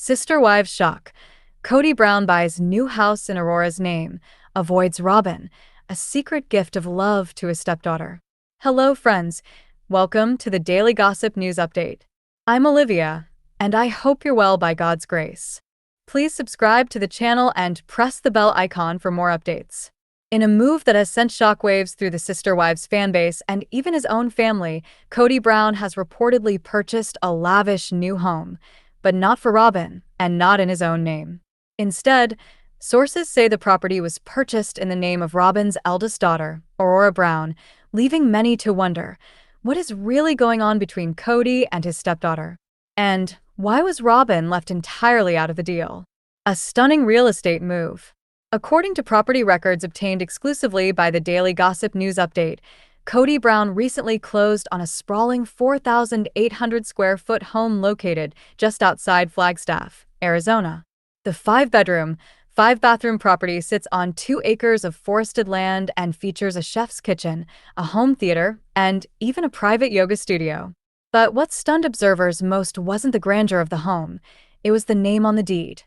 Sister wives shock. Kody Brown buys new house in Aurora's name, avoids Robyn, a secret gift of love to his stepdaughter. Hello, friends. Welcome to the Daily Gossip News Update. I'm Olivia, and I hope you're well by God's grace. Please subscribe to the channel and press the bell icon for more updates. In a move that has sent shockwaves through the Sister Wives fanbase and even his own family, Kody Brown has reportedly purchased a lavish new home, but not for Robyn and not in his own name. Instead, sources say the property was purchased in the name of Robyn's eldest daughter, Aurora Brown, leaving many to wonder, what is really going on between Kody and his stepdaughter? And why was Robyn left entirely out of the deal? A stunning real estate move. According to property records obtained exclusively by the Daily Gossip News Update, Kody Brown recently closed on a sprawling 4,800 square foot home located just outside Flagstaff, Arizona. The 5-bedroom, 5-bathroom property sits on 2 acres of forested land and features a chef's kitchen, a home theater, and even a private yoga studio. But what stunned observers most wasn't the grandeur of the home, it was the name on the deed.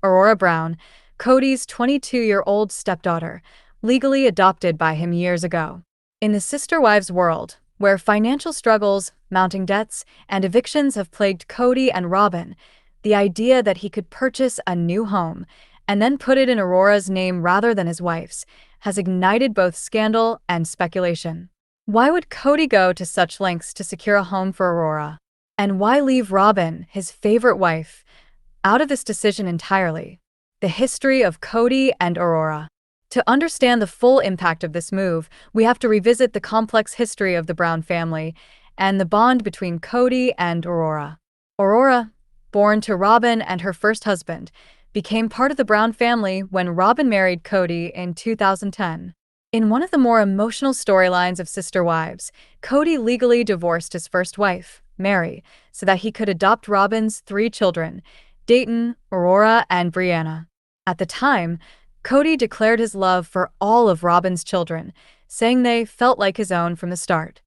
Aurora Brown, Kody's 22-year-old stepdaughter, legally adopted by him years ago. In the Sister Wives world, where financial struggles, mounting debts, and evictions have plagued Kody and Robyn, the idea that he could purchase a new home and then put it in Aurora's name rather than his wife's has ignited both scandal and speculation. Why would Kody go to such lengths to secure a home for Aurora? And why leave Robyn, his favorite wife, out of this decision entirely? The history of Kody and Aurora. To understand the full impact of this move, we have to revisit the complex history of the Brown family and the bond between Kody and Aurora. Aurora, born to Robyn and her first husband, became part of the Brown family when Robyn married Kody in 2010. In one of the more emotional storylines of Sister Wives, Kody legally divorced his first wife, Mary, so that he could adopt Robyn's 3 children, Dayton, Aurora, and Brianna. At the time, Kody declared his love for all of Robyn's children, saying they felt like his own from the start.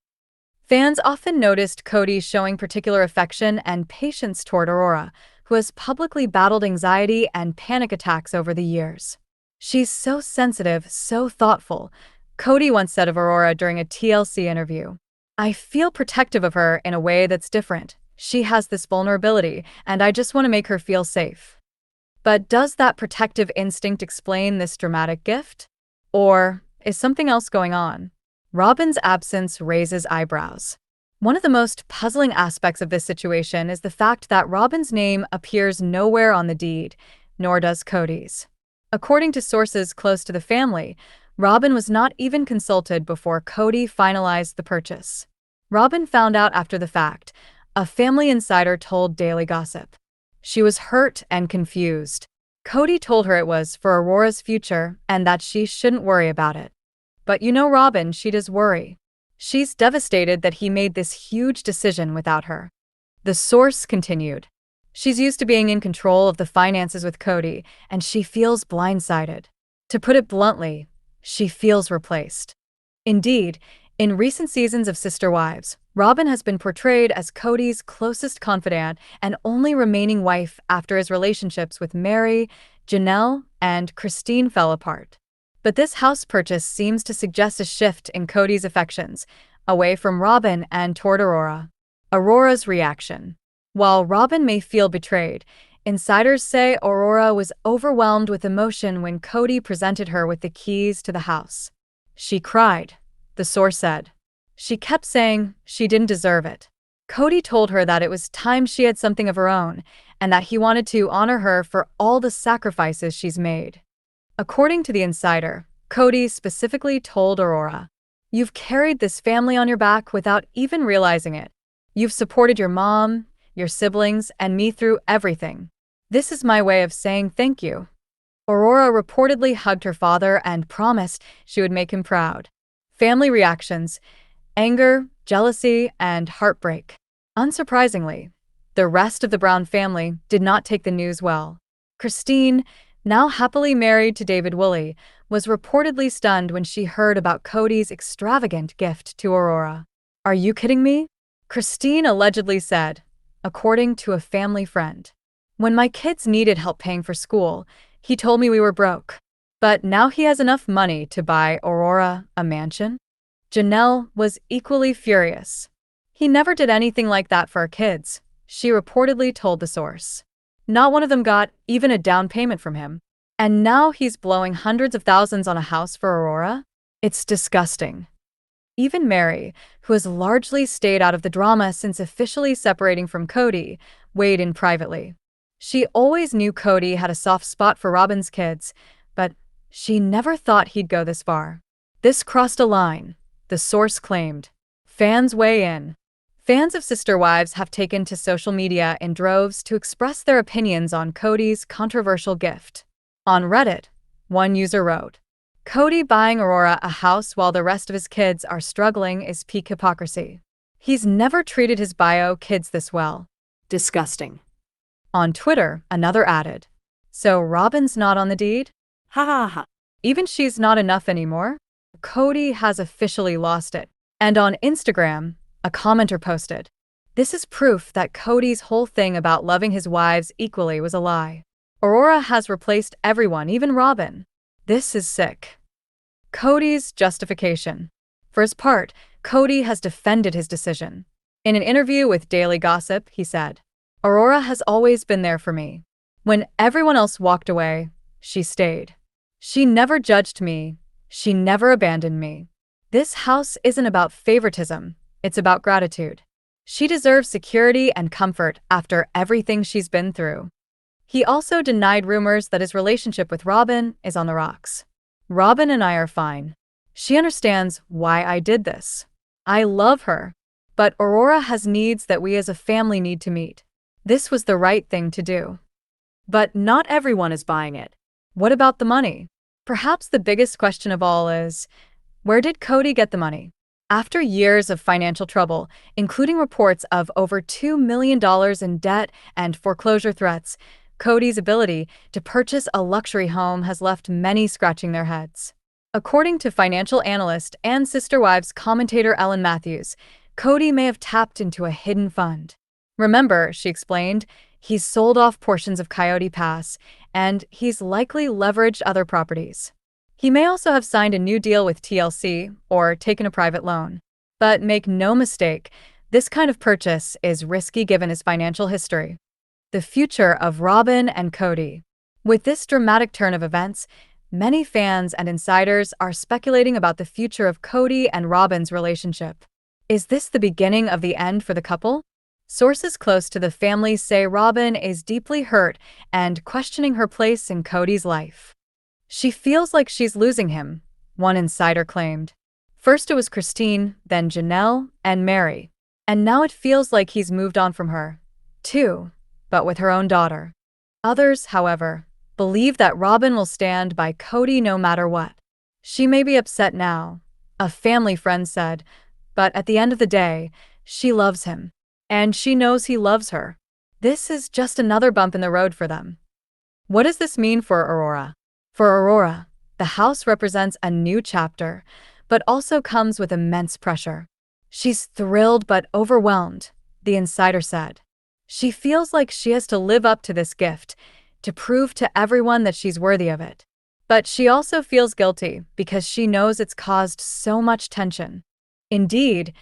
Fans often noticed Kody showing particular affection and patience toward Aurora, who has publicly battled anxiety and panic attacks over the years. "She's so sensitive, so thoughtful," Kody once said of Aurora during a TLC interview. "I feel protective of her in a way that's different. She has this vulnerability, and I just want to make her feel safe." But does that protective instinct explain this dramatic gift? Or is something else going on? Robyn's absence raises eyebrows. One of the most puzzling aspects of this situation is the fact that Robyn's name appears nowhere on the deed, nor does Kody's. According to sources close to the family, Robyn was not even consulted before Kody finalized the purchase. Robyn found out after the fact, a family insider told Daily Gossip. She was hurt and confused. Kody told her it was for Aurora's future and that she shouldn't worry about it. But you know Robyn, she does worry. She's devastated that he made this huge decision without her. The source continued. She's used to being in control of the finances with Kody, and she feels blindsided. To put it bluntly, she feels replaced. Indeed, in recent seasons of Sister Wives, Robyn has been portrayed as Kody's closest confidant and only remaining wife after his relationships with Mary, Janelle, and Christine fell apart. But this house purchase seems to suggest a shift in Kody's affections, away from Robyn and toward Aurora. Aurora's reaction. While Robyn may feel betrayed, insiders say Aurora was overwhelmed with emotion when Kody presented her with the keys to the house. "She cried," the source said. "She kept saying she didn't deserve it." Kody told her that it was time she had something of her own, and that he wanted to honor her for all the sacrifices she's made. According to the insider, Kody specifically told Aurora, "You've carried this family on your back without even realizing it. You've supported your mom, your siblings, and me through everything. This is my way of saying thank you." Aurora reportedly hugged her father and promised she would make him proud. Family reactions: anger, jealousy, and heartbreak. Unsurprisingly, the rest of the Brown family did not take the news well. Christine, now happily married to David Woolley, was reportedly stunned when she heard about Kody's extravagant gift to Aurora. "Are you kidding me?" Christine allegedly said, according to a family friend. When my kids needed help paying for school, he told me we were broke. But now he has enough money to buy Aurora a mansion? Janelle was equally furious. He never did anything like that for our kids, she reportedly told the source. Not one of them got even a down payment from him. And now he's blowing hundreds of thousands on a house for Aurora? It's disgusting. Even Mary, who has largely stayed out of the drama since officially separating from Kody, weighed in privately. She always knew Kody had a soft spot for Robyn's kids, but she never thought he'd go this far. This crossed a line, the source claimed. Fans weigh in. Fans of Sister Wives have taken to social media in droves to express their opinions on Kody's controversial gift. On Reddit, one user wrote, "Kody buying Aurora a house while the rest of his kids are struggling is peak hypocrisy. He's never treated his bio kids this well. Disgusting." On Twitter, another added, "So Robyn's not on the deed? Ha ha ha. Even she's not enough anymore? Kody has officially lost it." And on Instagram, a commenter posted, "This is proof that Kody's whole thing about loving his wives equally was a lie. Aurora has replaced everyone, even Robyn. This is sick." Kody's justification. For his part, Kody has defended his decision. In an interview with Daily Gossip, he said, "Aurora has always been there for me. When everyone else walked away, she stayed. She never judged me. She never abandoned me. This house isn't about favoritism. It's about gratitude. She deserves security and comfort after everything she's been through." He also denied rumors that his relationship with Robyn is on the rocks. "Robyn and I are fine. She understands why I did this. I love her. But Aurora has needs that we as a family need to meet. This was the right thing to do." But not everyone is buying it. What about the money? Perhaps the biggest question of all is, where did Kody get the money? After years of financial trouble, including reports of over $2 million in debt and foreclosure threats, Kody's ability to purchase a luxury home has left many scratching their heads. According to financial analyst and Sister Wives commentator Ellen Matthews, Kody may have tapped into a hidden fund. "Remember," she explained, "he's sold off portions of Coyote Pass, and he's likely leveraged other properties. He may also have signed a new deal with TLC or taken a private loan. But make no mistake, this kind of purchase is risky given his financial history." The future of Robyn and Kody. With this dramatic turn of events, many fans and insiders are speculating about the future of Kody and Robyn's relationship. Is this the beginning of the end for the couple? Sources close to the family say Robyn is deeply hurt and questioning her place in Kody's life. "She feels like she's losing him," one insider claimed. "First it was Christine, then Janelle, and Mary. And now it feels like he's moved on from her, too, but with her own daughter." Others, however, believe that Robyn will stand by Kody no matter what. "She may be upset now," a family friend said, "but at the end of the day, she loves him. And she knows he loves her." This is just another bump in the road for them. What does this mean for Aurora? For Aurora, the house represents a new chapter, but also comes with immense pressure. "She's thrilled but overwhelmed," the insider said. "She feels like she has to live up to this gift, to prove to everyone that she's worthy of it. But she also feels guilty because she knows it's caused so much tension." Indeed,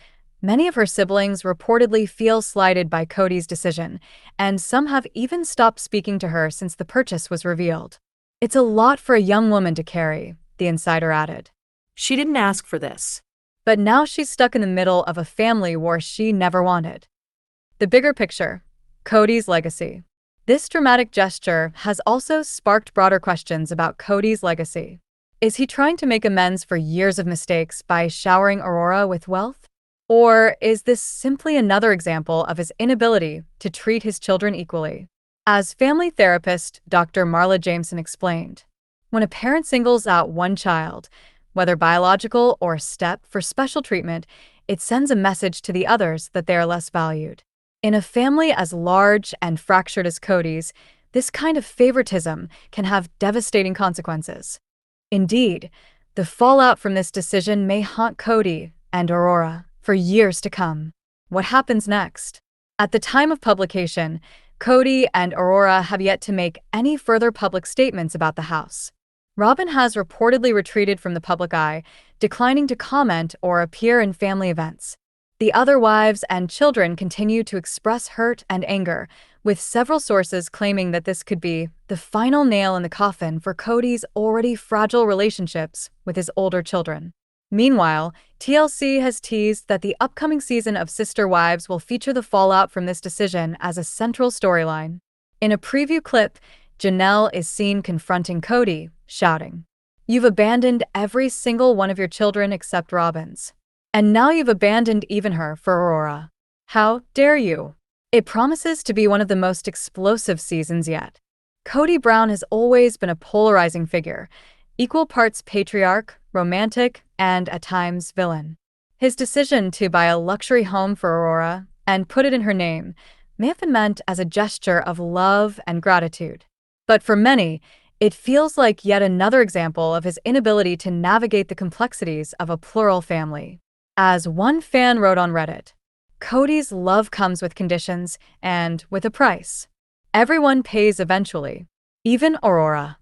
many of her siblings reportedly feel slighted by Kody's decision, and some have even stopped speaking to her since the purchase was revealed. "It's a lot for a young woman to carry," the insider added. "She didn't ask for this. But now she's stuck in the middle of a family war she never wanted." The bigger picture. Kody's legacy. This dramatic gesture has also sparked broader questions about Kody's legacy. Is he trying to make amends for years of mistakes by showering Aurora with wealth? Or is this simply another example of his inability to treat his children equally? As family therapist Dr. Marla Jameson explained, when a parent singles out one child, whether biological or step, for special treatment, it sends a message to the others that they are less valued. In a family as large and fractured as Kody's, this kind of favoritism can have devastating consequences. Indeed, the fallout from this decision may haunt Kody and Aurora for years to come. What happens next? At the time of publication, Kody and Aurora have yet to make any further public statements about the house. Robyn has reportedly retreated from the public eye, declining to comment or appear in family events. The other wives and children continue to express hurt and anger, with several sources claiming that this could be the final nail in the coffin for Kody's already fragile relationships with his older children. Meanwhile, TLC has teased that the upcoming season of Sister Wives will feature the fallout from this decision as a central storyline. In a preview clip, Janelle is seen confronting Kody, shouting, "You've abandoned every single one of your children except Robyn's. And now you've abandoned even her for Aurora. How dare you?" It promises to be one of the most explosive seasons yet. Kody Brown has always been a polarizing figure, equal parts patriarch, romantic, and at times villain. His decision to buy a luxury home for Aurora and put it in her name may have been meant as a gesture of love and gratitude. But for many, it feels like yet another example of his inability to navigate the complexities of a plural family. As one fan wrote on Reddit, "Kody's love comes with conditions and with a price. Everyone pays eventually, even Aurora."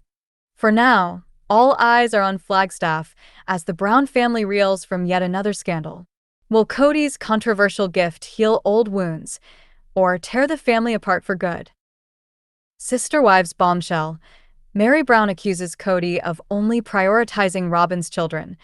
For now, all eyes are on Flagstaff as the Brown family reels from yet another scandal. Will Kody's controversial gift heal old wounds or tear the family apart for good? Sister Wives bombshell. Meri Brown accuses Kody of only prioritizing Robyn's children.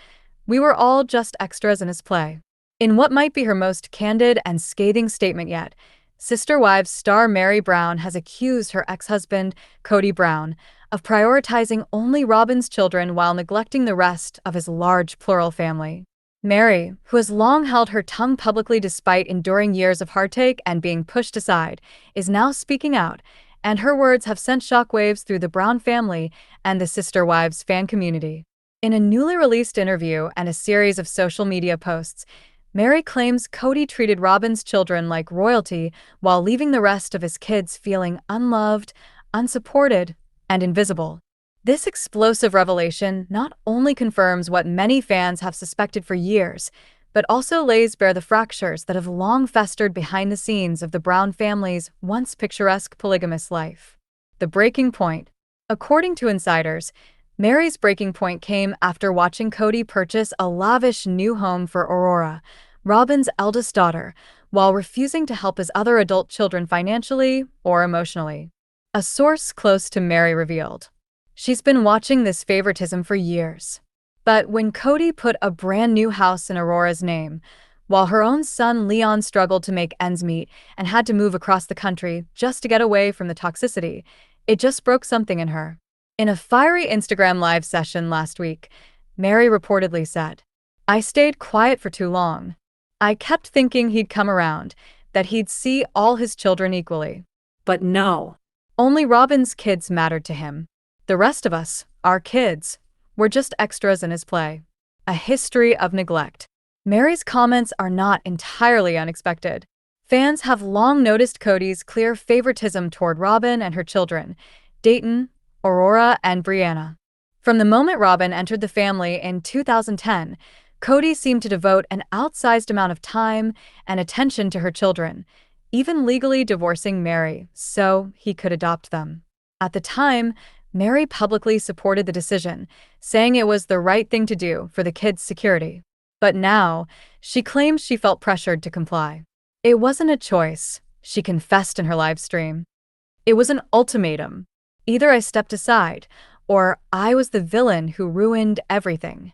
"We were all just extras in his play." In what might be her most candid and scathing statement yet, Sister Wives star Meri Brown has accused her ex-husband, Kody Brown, of prioritizing only Robyn's children while neglecting the rest of his large plural family. Meri, who has long held her tongue publicly despite enduring years of heartache and being pushed aside, is now speaking out, and her words have sent shockwaves through the Brown family and the Sister Wives fan community. In a newly released interview and a series of social media posts, Meri claims Kody treated Robyn's children like royalty while leaving the rest of his kids feeling unloved, unsupported, and invisible. This explosive revelation not only confirms what many fans have suspected for years, but also lays bare the fractures that have long festered behind the scenes of the Brown family's once picturesque polygamous life. The breaking point. According to insiders, Meri's breaking point came after watching Kody purchase a lavish new home for Aurora, Robyn's eldest daughter, while refusing to help his other adult children financially or emotionally. A source close to Meri revealed, "She's been watching this favoritism for years. But when Kody put a brand new house in Aurora's name, while her own son Leon struggled to make ends meet and had to move across the country just to get away from the toxicity, it just broke something in her." In a fiery Instagram live session last week, Meri reportedly said, "I stayed quiet for too long. I kept thinking he'd come around, that he'd see all his children equally. But no. Only Robyn's kids mattered to him. The rest of us, our kids, were just extras in his play." A history of neglect. Meri's comments are not entirely unexpected. Fans have long noticed Kody's clear favoritism toward Robyn and her children, Dayton, Aurora, and Brianna. From the moment Robyn entered the family in 2010, Kody seemed to devote an outsized amount of time and attention to her children, even legally divorcing Meri so he could adopt them. At the time, Meri publicly supported the decision, saying it was the right thing to do for the kids' security. But now, she claims she felt pressured to comply. "It wasn't a choice," she confessed in her live stream. "It was an ultimatum. Either I stepped aside, or I was the villain who ruined everything."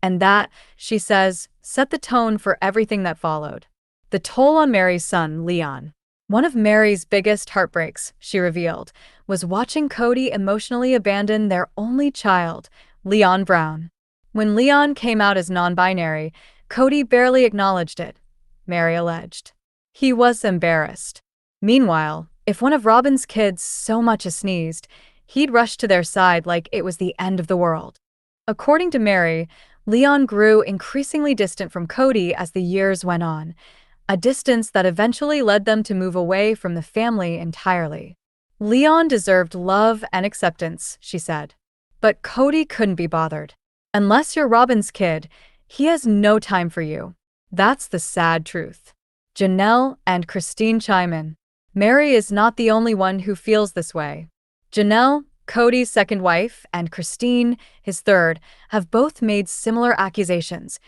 And that, she says, set the tone for everything that followed. The toll on Meri's son, Leon. One of Meri's biggest heartbreaks, she revealed, was watching Kody emotionally abandon their only child, Leon Brown. When Leon came out as non-binary, Kody barely acknowledged it, Meri alleged. He was embarrassed. Meanwhile, if one of Robyn's kids so much as sneezed, he'd rush to their side like it was the end of the world. According to Meri, Leon grew increasingly distant from Kody as the years went on, a distance that eventually led them to move away from the family entirely. "Leon deserved love and acceptance," she said. "But Kody couldn't be bothered. Unless you're Robyn's kid, he has no time for you. That's the sad truth." Janelle and Christine chime in. Meri is not the only one who feels this way. Janelle, Kody's second wife, and Christine, his third, have both made similar accusations,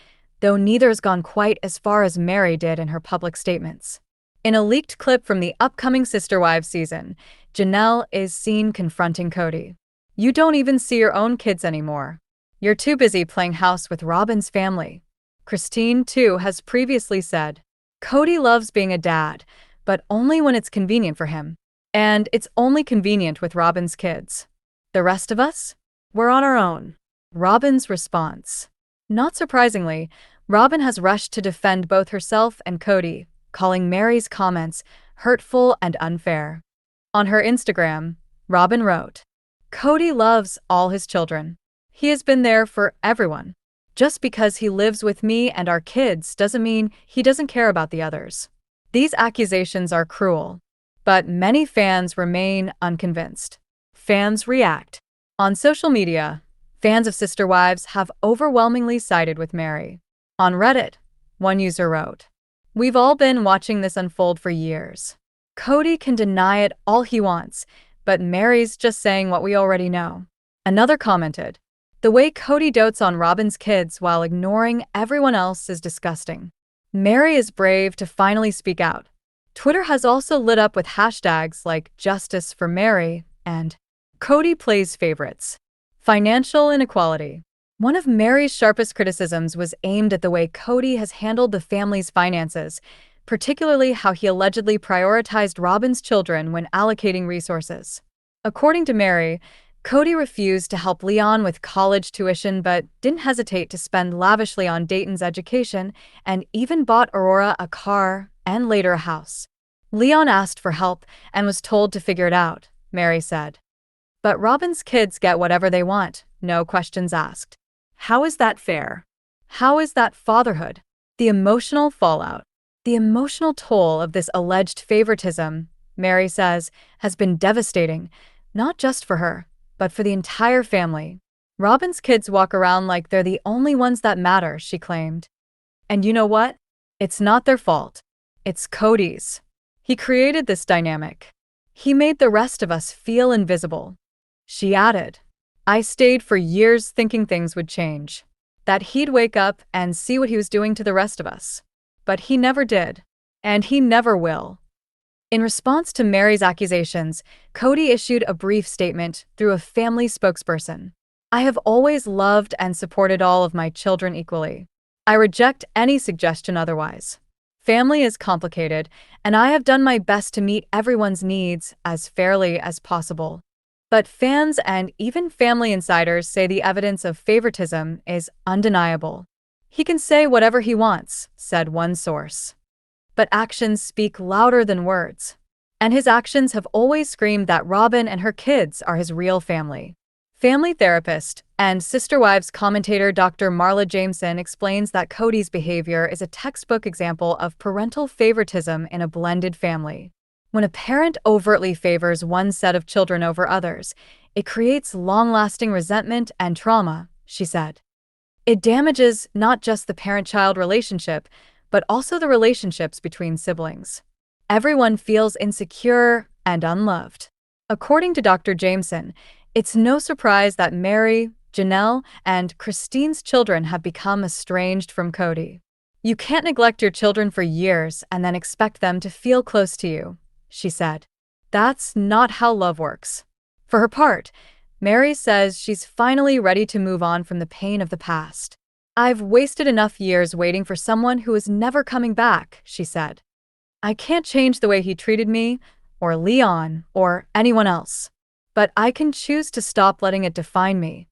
though neither's gone quite as far as Meri did in her public statements. In a leaked clip from the upcoming Sister Wives season, Janelle is seen confronting Kody. "You don't even see your own kids anymore. You're too busy playing house with Robyn's family." Christine, too, has previously said, "Kody loves being a dad, but only when it's convenient for him. And it's only convenient with Robyn's kids. The rest of us? We're on our own." Robyn's response. Not surprisingly, Robyn has rushed to defend both herself and Kody, calling Meri's comments hurtful and unfair. On her Instagram, Robyn wrote, "Kody loves all his children. He has been there for everyone. Just because he lives with me and our kids doesn't mean he doesn't care about the others." These accusations are cruel, but many fans remain unconvinced. Fans react. On social media, fans of Sister Wives have overwhelmingly sided with Meri. On Reddit, one user wrote, "We've all been watching this unfold for years. Kody can deny it all he wants, but Meri's just saying what we already know." Another commented, "The way Kody dotes on Robyn's kids while ignoring everyone else is disgusting. Meri is brave to finally speak out." Twitter has also lit up with hashtags like Justice for Meri and Kody Plays Favorites. Financial inequality. One of Meri's sharpest criticisms was aimed at the way Kody has handled the family's finances, particularly how he allegedly prioritized Robyn's children when allocating resources. According to Meri, Kody refused to help Leon with college tuition but didn't hesitate to spend lavishly on Dayton's education and even bought Aurora a car and later a house. "Leon asked for help and was told to figure it out," Meri said. "But Robyn's kids get whatever they want, no questions asked. How is that fair? How is that fatherhood?" The emotional fallout. The emotional toll of this alleged favoritism, Meri says, has been devastating, not just for her, but for the entire family. Robyn's kids walk around like they're the only ones that matter, she claimed. And you know what? It's not their fault. It's Kody's. He created this dynamic. He made the rest of us feel invisible. She added, "I stayed for years thinking things would change, that he'd wake up and see what he was doing to the rest of us. But he never did. And he never will." In response to Meri's accusations, Kody issued a brief statement through a family spokesperson. "I have always loved and supported all of my children equally. I reject any suggestion otherwise. Family is complicated, and I have done my best to meet everyone's needs as fairly as possible. But fans and even family insiders say the evidence of favoritism is undeniable. He can say whatever he wants," said one source. "But actions speak louder than words. And his actions have always screamed that Robyn and her kids are his real family." Family therapist and Sister Wives commentator Dr. Marla Jameson explains that Kody's behavior is a textbook example of parental favoritism in a blended family. When a parent overtly favors one set of children over others, it creates long-lasting resentment and trauma, she said. It damages not just the parent-child relationship, but also the relationships between siblings. Everyone feels insecure and unloved. According to Dr. Jameson, it's no surprise that Meri, Janelle, and Christine's children have become estranged from Kody. "You can't neglect your children for years and then expect them to feel close to you," she said. "That's not how love works." For her part, Meri says she's finally ready to move on from the pain of the past. "I've wasted enough years waiting for someone who is never coming back," she said. "I can't change the way he treated me, or Leon, or anyone else. But I can choose to stop letting it define me."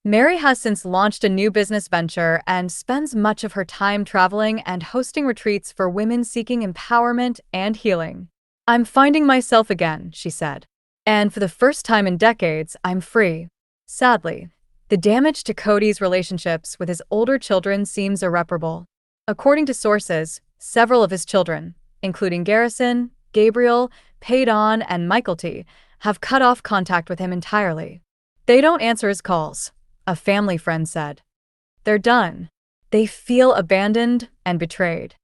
Meri has since launched a new business venture and spends much of her time traveling and hosting retreats for women seeking empowerment and healing. "I'm finding myself again," she said. "And for the first time in decades, I'm free." Sadly, the damage to Kody's relationships with his older children seems irreparable. According to sources, several of his children, including Garrison, Gabriel, Paydon, and Michael T., have cut off contact with him entirely. "They don't answer his calls," a family friend said. "They're done. They feel abandoned and betrayed."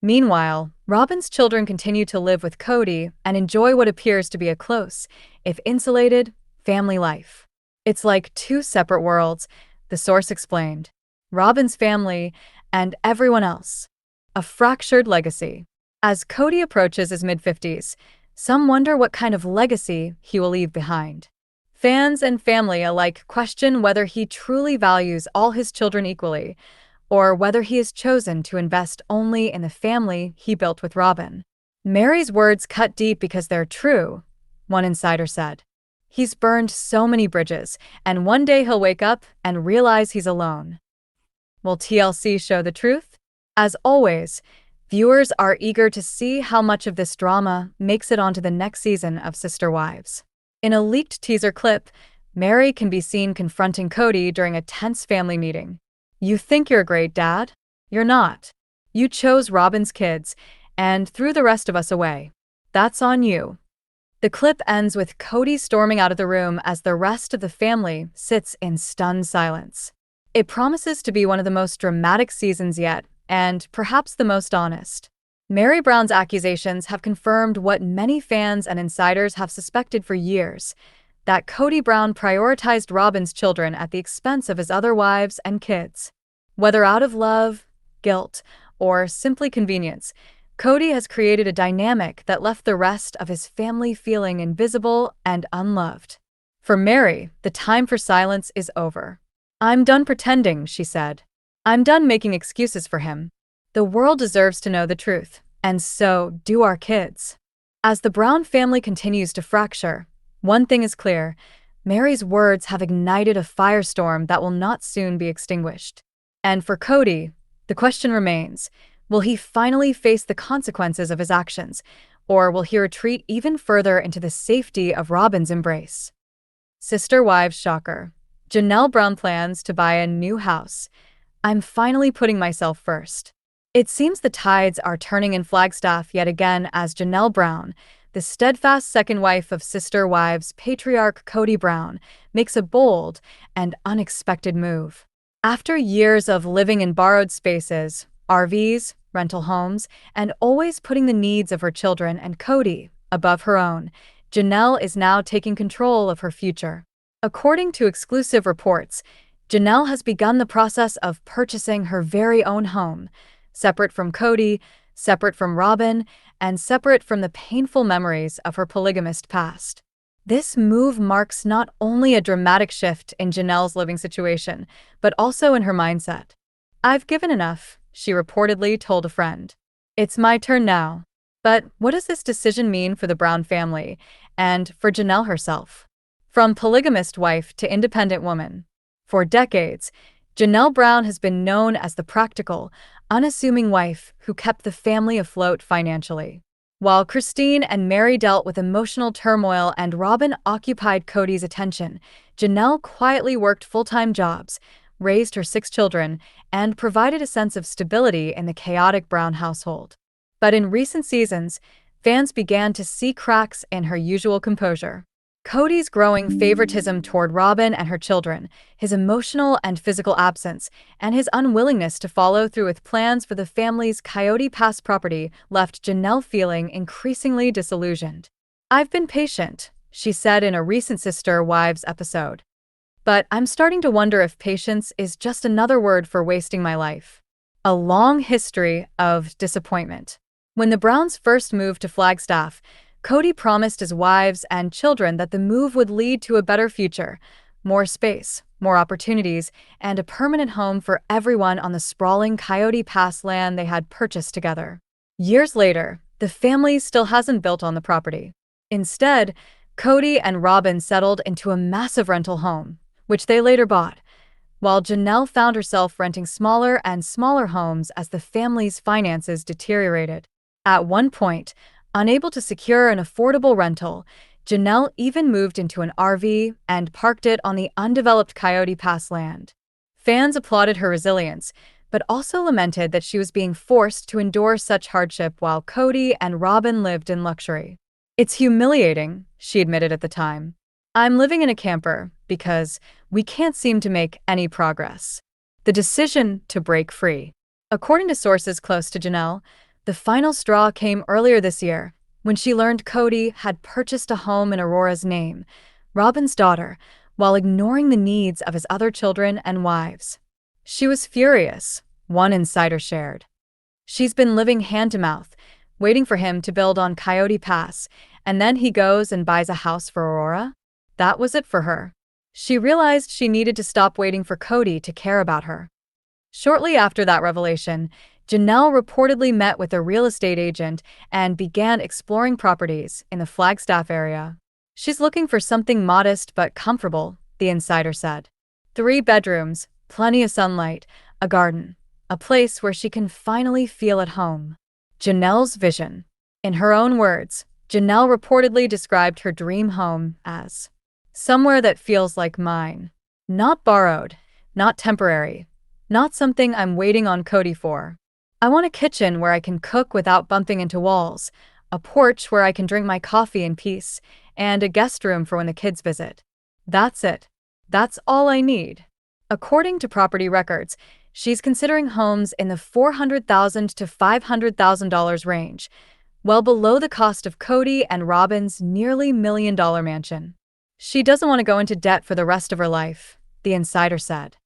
Meanwhile, Robyn's children continue to live with Kody and enjoy what appears to be a close, if insulated, family life. It's like two separate worlds, the source explained. Robyn's family and everyone else. A fractured legacy. As Kody approaches his mid-50s, some wonder what kind of legacy he will leave behind. Fans and family alike question whether he truly values all his children equally, or whether he has chosen to invest only in the family he built with Robyn. Mary's words cut deep because they're true, one insider said. He's burned so many bridges, and one day he'll wake up and realize he's alone. Will TLC show the truth? As always, viewers are eager to see how much of this drama makes it onto the next season of Sister Wives. In a leaked teaser clip, Mary can be seen confronting Kody during a tense family meeting. "You think you're a great dad? You're not. You chose Robyn's kids and threw the rest of us away. That's on you." The clip ends with Kody storming out of the room as the rest of the family sits in stunned silence. It promises to be one of the most dramatic seasons yet, and perhaps the most honest. Mary Brown's accusations have confirmed what many fans and insiders have suspected for years, that Kody Brown prioritized Robyn's children at the expense of his other wives and kids. Whether out of love, guilt, or simply convenience, Kody has created a dynamic that left the rest of his family feeling invisible and unloved. For Mary, the time for silence is over. "I'm done pretending," she said. "I'm done making excuses for him. The world deserves to know the truth, and so do our kids." As the Brown family continues to fracture, one thing is clear: Mary's words have ignited a firestorm that will not soon be extinguished. And for Kody, the question remains: will he finally face the consequences of his actions, or will he retreat even further into the safety of Robyn's embrace? Sister Wives shocker. Janelle Brown plans to buy a new house. "I'm finally putting myself first." It seems the tides are turning in Flagstaff yet again as Janelle Brown, the steadfast second wife of Sister Wives patriarch Kody Brown, makes a bold and unexpected move. After years of living in borrowed spaces, RVs, rental homes, and always putting the needs of her children and Kody above her own, Janelle is now taking control of her future. According to exclusive reports, Janelle has begun the process of purchasing her very own home, separate from Kody, separate from Robyn, and separate from the painful memories of her polygamist past. This move marks not only a dramatic shift in Janelle's living situation, but also in her mindset. "I've given enough," she reportedly told a friend. "It's my turn now." But what does this decision mean for the Brown family and for Janelle herself? From polygamist wife to independent woman. For decades, Janelle Brown has been known as the practical, unassuming wife who kept the family afloat financially. While Christine and Mary dealt with emotional turmoil and Robyn occupied Kody's attention, Janelle quietly worked full-time jobs, raised her 6 children, and provided a sense of stability in the chaotic Brown household. But in recent seasons, fans began to see cracks in her usual composure. Kody's growing favoritism toward Robyn and her children, his emotional and physical absence, and his unwillingness to follow through with plans for the family's Coyote Pass property left Janelle feeling increasingly disillusioned. "I've been patient," she said in a recent Sister Wives episode. "But I'm starting to wonder if patience is just another word for wasting my life." A long history of disappointment. When the Browns first moved to Flagstaff, Kody promised his wives and children that the move would lead to a better future, more space, more opportunities, and a permanent home for everyone on the sprawling Coyote Pass land they had purchased together. Years later, the family still hasn't built on the property. Instead, Kody and Robyn settled into a massive rental home, which they later bought, while Janelle found herself renting smaller and smaller homes as the family's finances deteriorated. At one point, unable to secure an affordable rental, Janelle even moved into an RV and parked it on the undeveloped Coyote Pass land. Fans applauded her resilience, but also lamented that she was being forced to endure such hardship while Kody and Robyn lived in luxury. "It's humiliating," she admitted at the time. "I'm living in a camper because we can't seem to make any progress." The decision to break free. According to sources close to Janelle, The final straw came earlier this year, when she learned Kody had purchased a home in Aurora's name, Robyn's daughter, while ignoring the needs of his other children and wives. She was furious, one insider shared. She's been living hand-to-mouth, waiting for him to build on Coyote Pass, and then he goes and buys a house for Aurora? That was it for her. She realized she needed to stop waiting for Kody to care about her. Shortly after that revelation, Janelle reportedly met with a real estate agent and began exploring properties in the Flagstaff area. She's looking for something modest but comfortable, the insider said. 3 bedrooms, plenty of sunlight, a garden, a place where she can finally feel at home. Janelle's vision. In her own words, Janelle reportedly described her dream home as somewhere that feels like mine. Not borrowed, not temporary, not something I'm waiting on Kody for. I want a kitchen where I can cook without bumping into walls, a porch where I can drink my coffee in peace, and a guest room for when the kids visit. That's it. That's all I need. According to property records, she's considering homes in the $400,000 to $500,000 range, well below the cost of Kody and Robyn's nearly $1 million mansion. She doesn't want to go into debt for the rest of her life, the insider said.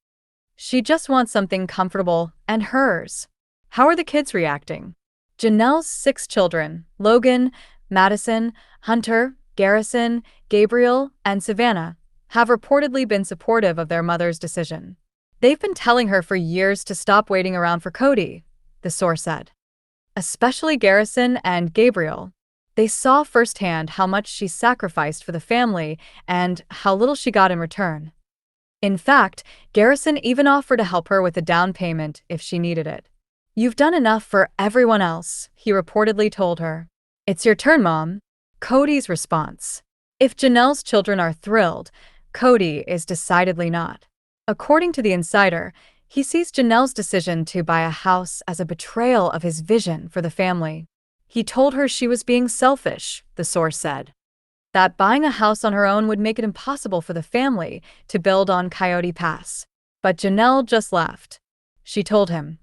She just wants something comfortable and hers. How are the kids reacting? Janelle's 6 children, Logan, Madison, Hunter, Garrison, Gabriel, and Savannah, have reportedly been supportive of their mother's decision. They've been telling her for years to stop waiting around for Kody, the source said. Especially Garrison and Gabriel. They saw firsthand how much she sacrificed for the family and how little she got in return. In fact, Garrison even offered to help her with a down payment if she needed it. You've done enough for everyone else, he reportedly told her. It's your turn, Mom. Kody's response. If Janelle's children are thrilled, Kody is decidedly not. According to the insider, he sees Janelle's decision to buy a house as a betrayal of his vision for the family. He told her she was being selfish, the source said. That buying a house on her own would make it impossible for the family to build on Coyote Pass. But Janelle just laughed. She told him,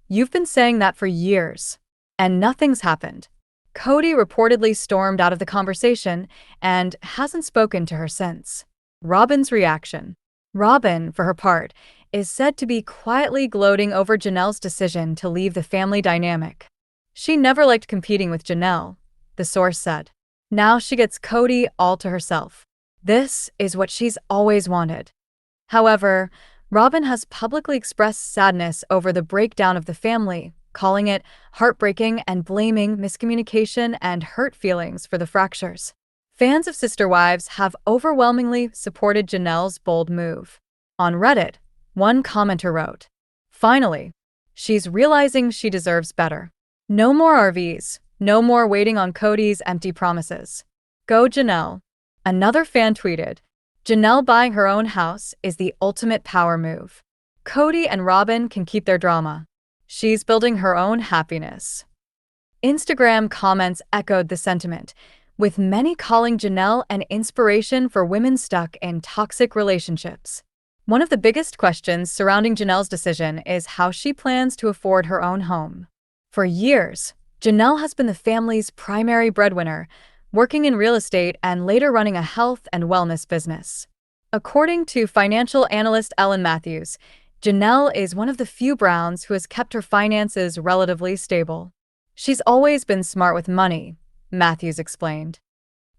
"You've been saying that for years, and nothing's happened." Kody reportedly stormed out of the conversation and hasn't spoken to her since. Robyn's reaction. Robyn, for her part, is said to be quietly gloating over Janelle's decision to leave the family dynamic. She never liked competing with Janelle, the source said. Now she gets Kody all to herself. This is what she's always wanted. However, Robyn has publicly expressed sadness over the breakdown of the family, calling it heartbreaking and blaming miscommunication and hurt feelings for the fractures. Fans of Sister Wives have overwhelmingly supported Janelle's bold move. On Reddit, one commenter wrote, "Finally, she's realizing she deserves better. No more RVs, no more waiting on Kody's empty promises. Go Janelle." Another fan tweeted, "Janelle buying her own house is the ultimate power move. Kody and Robyn can keep their drama. She's building her own happiness." Instagram comments echoed the sentiment, with many calling Janelle an inspiration for women stuck in toxic relationships. One of the biggest questions surrounding Janelle's decision is how she plans to afford her own home. For years, Janelle has been the family's primary breadwinner, working in real estate and later running a health and wellness business. According to financial analyst Ellen Matthews, Janelle is one of the few Browns who has kept her finances relatively stable. She's always been smart with money, Matthews explained.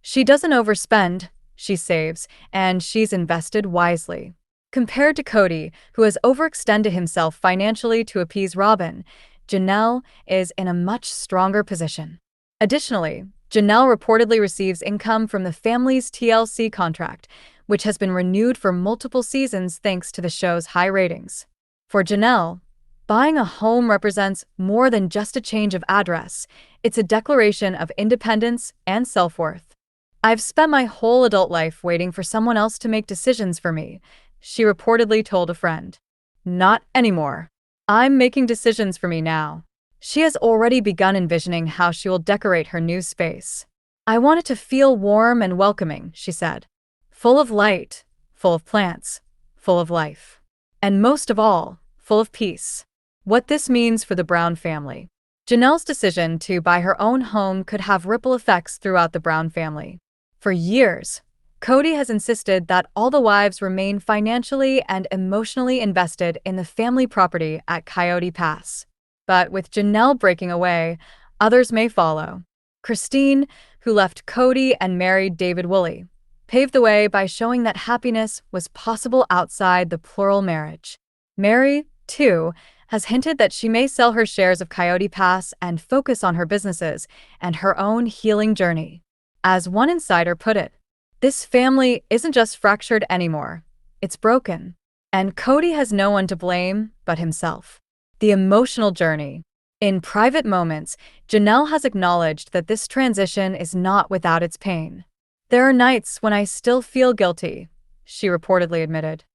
She doesn't overspend, she saves, and she's invested wisely. Compared to Kody, who has overextended himself financially to appease Robyn, Janelle is in a much stronger position. Additionally, Janelle reportedly receives income from the family's TLC contract, which has been renewed for multiple seasons thanks to the show's high ratings. For Janelle, buying a home represents more than just a change of address. It's a declaration of independence and self-worth. "I've spent my whole adult life waiting for someone else to make decisions for me," she reportedly told a friend. "Not anymore. I'm making decisions for me now." She has already begun envisioning how she will decorate her new space. "I want it to feel warm and welcoming," she said. "Full of light, full of plants, full of life. And most of all, full of peace." What this means for the Brown family. Janelle's decision to buy her own home could have ripple effects throughout the Brown family. For years, Kody has insisted that all the wives remain financially and emotionally invested in the family property at Coyote Pass. But with Janelle breaking away, others may follow. Christine, who left Kody and married David Woolley, paved the way by showing that happiness was possible outside the plural marriage. Mary, too, has hinted that she may sell her shares of Coyote Pass and focus on her businesses and her own healing journey. As one insider put it, this family isn't just fractured anymore, it's broken. And Kody has no one to blame but himself. The emotional journey. In private moments, Janelle has acknowledged that this transition is not without its pain. There are nights when I still feel guilty, she reportedly admitted.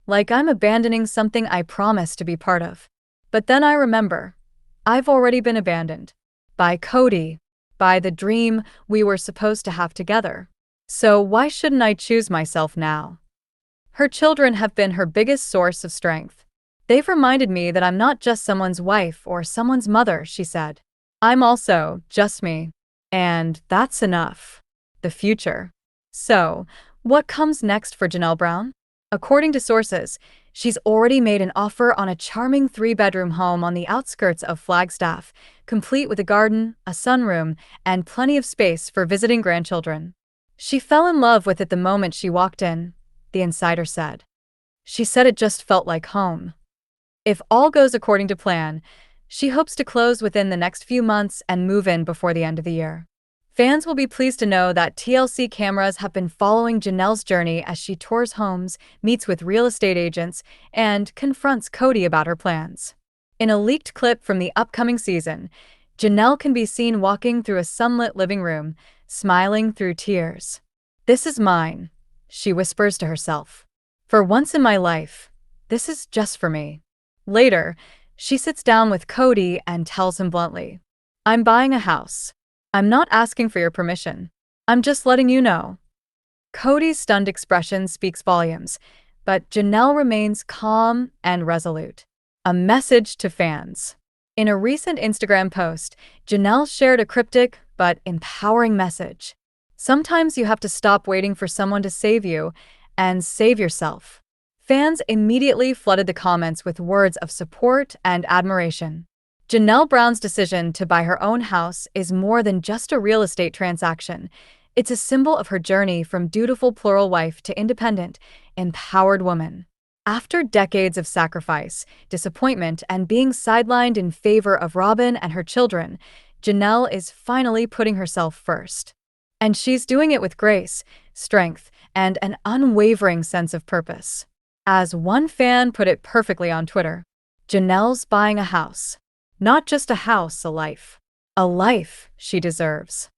Like I'm abandoning something I promised to be part of. But then I remember, I've already been abandoned. By Kody. By the dream we were supposed to have together. So why shouldn't I choose myself now? Her children have been her biggest source of strength. They've reminded me that I'm not just someone's wife or someone's mother, she said. I'm also just me. And that's enough. The future. So, what comes next for Janelle Brown? According to sources, she's already made an offer on a charming 3-bedroom home on the outskirts of Flagstaff, complete with a garden, a sunroom, and plenty of space for visiting grandchildren. She fell in love with it the moment she walked in, the insider said. She said it just felt like home. If all goes according to plan, she hopes to close within the next few months and move in before the end of the year. Fans will be pleased to know that TLC cameras have been following Janelle's journey as she tours homes, meets with real estate agents, and confronts Kody about her plans. In a leaked clip from the upcoming season, Janelle can be seen walking through a sunlit living room, smiling through tears. "This is mine," she whispers to herself. "For once in my life, this is just for me." Later, she sits down with Kody and tells him bluntly, "I'm buying a house. I'm not asking for your permission. I'm just letting you know." Kody's stunned expression speaks volumes, but Janelle remains calm and resolute. A message to fans. In a recent Instagram post, Janelle shared a cryptic but empowering message. Sometimes you have to stop waiting for someone to save you and save yourself. Fans immediately flooded the comments with words of support and admiration. Janelle Brown's decision to buy her own house is more than just a real estate transaction. It's a symbol of her journey from dutiful plural wife to independent, empowered woman. After decades of sacrifice, disappointment, and being sidelined in favor of Robyn and her children, Janelle is finally putting herself first. And she's doing it with grace, strength, and an unwavering sense of purpose. As one fan put it perfectly on Twitter, Janelle's buying a house. Not just a house, a life. A life she deserves.